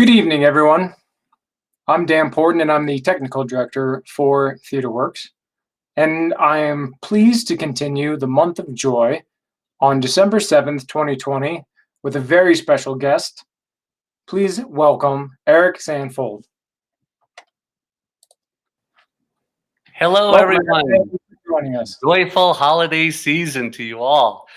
Good evening, everyone. I'm Dan Porton, and I'm the technical director for TheaterWorks. And I am pleased to continue the month of joy on December 7th, 2020, with a very special guest. Please welcome Erik Sandvold. Hello, Welcome, Eric. everyone. Thank you for joining us. Joyful holiday season to you all.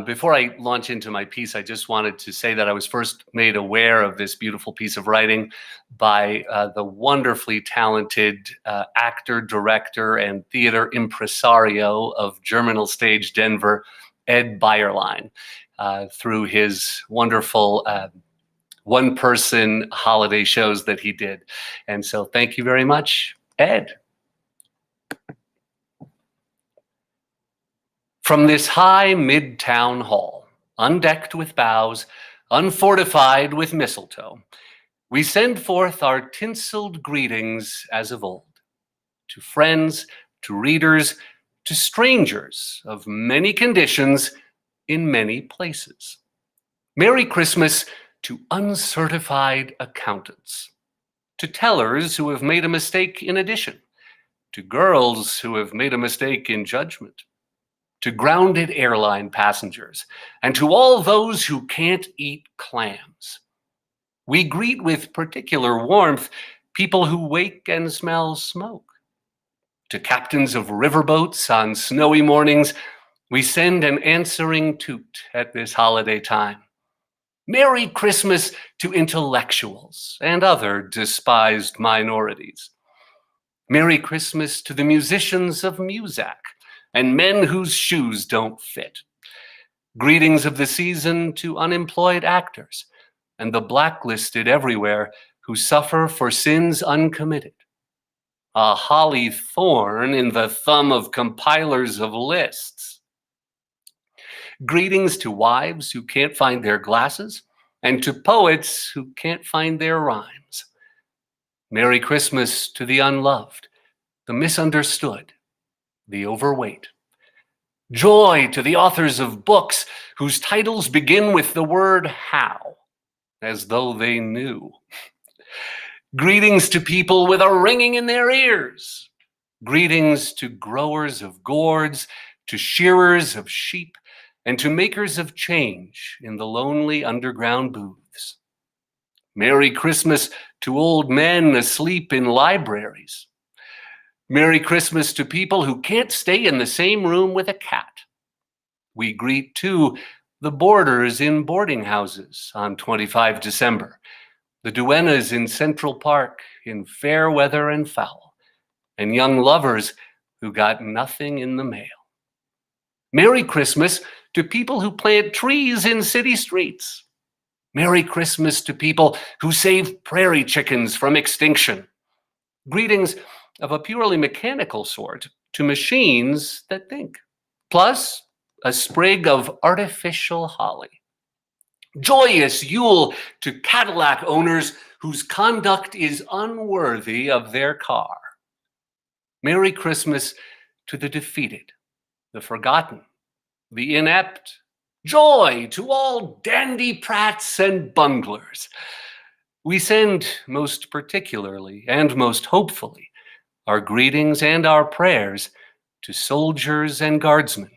Before I launch into my piece, I just wanted to say that I was first made aware of this beautiful piece of writing by the wonderfully talented actor, director, and theater impresario of Germinal Stage Denver, Ed Bayerlein, through his wonderful one-person holiday shows that he did. And so thank you very much, Ed. From this high midtown hall, undecked with boughs, unfortified with mistletoe, we send forth our tinseled greetings as of old, to friends, to readers, to strangers of many conditions in many places. Merry Christmas to uncertified accountants, to tellers who have made a mistake in addition, to girls who have made a mistake in judgment, to grounded airline passengers, and to all those who can't eat clams. We greet with particular warmth people who wake and smell smoke. To captains of riverboats on snowy mornings, we send an answering toot at this holiday time. Merry Christmas to intellectuals and other despised minorities. Merry Christmas to the musicians of Muzak and men whose shoes don't fit. Greetings of the season to unemployed actors and the blacklisted everywhere who suffer for sins uncommitted. A holly thorn in the thumb of compilers of lists. Greetings to wives who can't find their glasses and to poets who can't find their rhymes. Merry Christmas to the unloved, the misunderstood, the overweight. Joy to the authors of books whose titles begin with the word how, as though they knew. Greetings to people with a ringing in their ears. Greetings to growers of gourds, to shearers of sheep, and to makers of change in the lonely underground booths. Merry Christmas to old men asleep in libraries. Merry Christmas to people who can't stay in the same room with a cat. We greet, too, the boarders in boarding houses on 25 December, the duennas in Central Park in fair weather and foul, and young lovers who got nothing in the mail. Merry Christmas to people who plant trees in city streets. Merry Christmas to people who save prairie chickens from extinction. Greetings of a purely mechanical sort to machines that think, plus a sprig of artificial holly. Joyous Yule to Cadillac owners whose conduct is unworthy of their car. Merry Christmas to the defeated, the forgotten, the inept. Joy to all dandy prats and bunglers. We send most particularly and most hopefully our greetings and our prayers to soldiers and guardsmen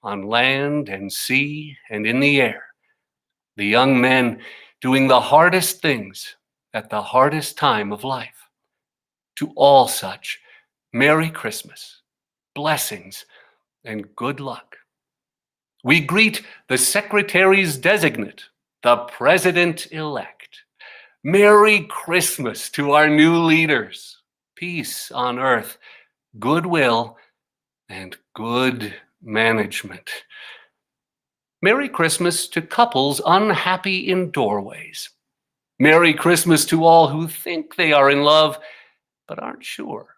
on land and sea and in the air, the young men doing the hardest things at the hardest time of life. To all such, Merry Christmas, blessings, and good luck. We greet the secretaries designate, the president-elect. Merry Christmas to our new leaders. Peace on earth, goodwill, and good management. Merry Christmas to couples unhappy in doorways. Merry Christmas to all who think they are in love but aren't sure.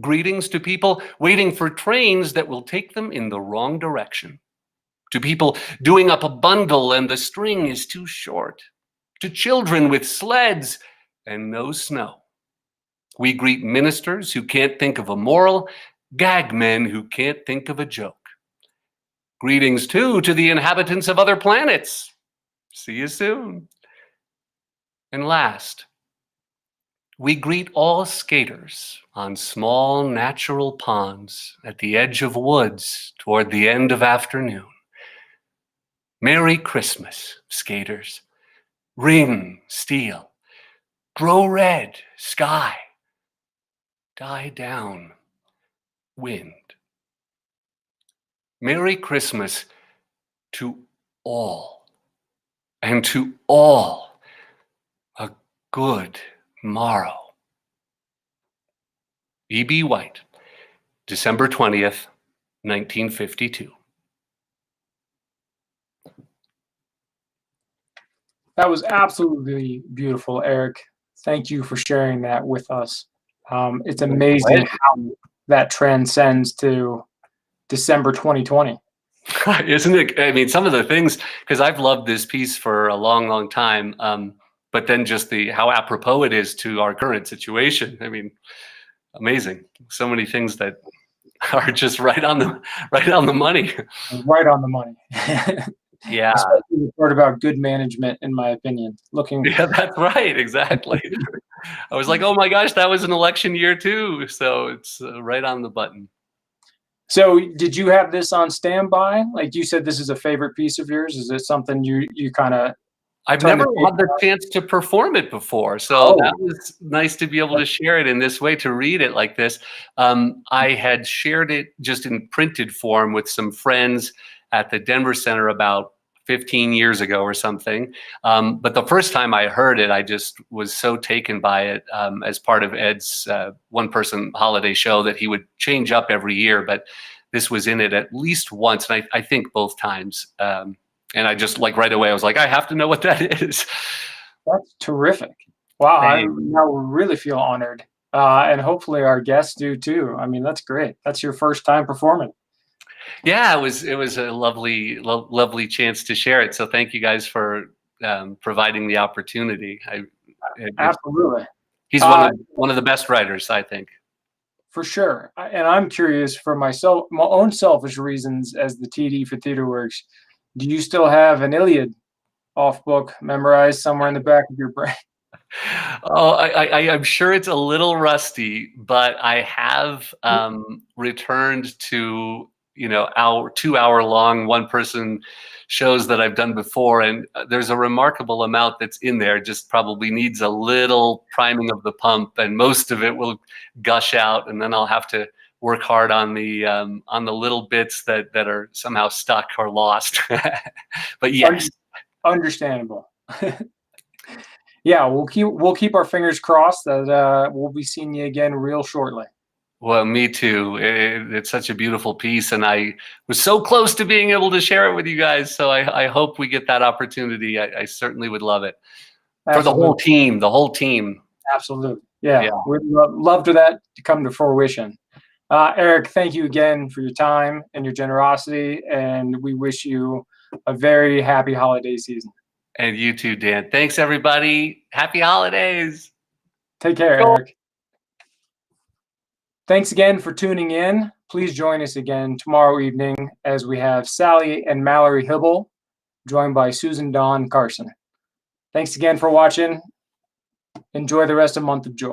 Greetings to people waiting for trains that will take them in the wrong direction. To people doing up a bundle and the string is too short. To children with sleds and no snow. We greet ministers who can't think of a moral, gag men who can't think of a joke. Greetings, too, to the inhabitants of other planets. See you soon. And last, we greet all skaters on small natural ponds at the edge of woods toward the end of afternoon. Merry Christmas, skaters. Ring, steel. Grow red, sky. Die down, wind. Merry Christmas to all, and to all a good morrow. E.B. White, December 20th, 1952. That was absolutely beautiful, Eric. Thank you for sharing that with us. It's amazing how that transcends to December 2020. Isn't it? I mean, some of the things, because I've loved this piece for a long, long time, but then just how apropos it is to our current situation. I mean, amazing. So many things that are just right on the money. Right on the money. Yeah. Especially the part about good management, in my opinion. Yeah, that's right. Exactly. I was like, oh my gosh, that was an election year too. So it's right on the button. So did you have this on standby? Like you said, this is a favorite piece of yours. Is it something you kind of? I've never had the chance to perform it before. So that was nice to be able to share it in this way, to read it like this. I had shared it just in printed form with some friends at the Denver Center about 15 years ago or something. But the first time I heard it, I just was so taken by it as part of Ed's one-person holiday show that he would change up every year. But this was in it at least once, and I think both times. And I just right away, I was like, I have to know what that is. That's terrific. Wow, I now really feel honored. And hopefully our guests do too. I mean, that's great. That's your first time performing. Yeah, it was a lovely chance to share it. So thank you guys for providing the opportunity. Absolutely. He's one of the best writers, I think. For sure. And I'm curious, for my own selfish reasons as the TD for TheaterWorks, do you still have an Iliad off book memorized somewhere in the back of your brain? Oh, I'm sure it's a little rusty, but I have returned to our 2-hour-long one-person shows that I've done before, and there's a remarkable amount that's in there. Just probably needs a little priming of the pump, and most of it will gush out, and then I'll have to work hard on the little bits that are somehow stuck or lost. But yes, understandable. Yeah, we'll keep our fingers crossed that we'll be seeing you again real shortly. Well, me too. It's such a beautiful piece, and I was so close to being able to share it with you guys. So I hope we get that opportunity. I certainly would love it. Absolutely. For the whole team. Absolutely. Yeah. We'd love for that to come to fruition. Eric, thank you again for your time and your generosity, and we wish you a very happy holiday season. And you too, Dan. Thanks, everybody. Happy holidays. Take care, Eric. Thanks again for tuning in. Please join us again tomorrow evening as we have Sally and Mallory Hibble, joined by Susan Dawn Carson. Thanks again for watching. Enjoy the rest of Month of Joy.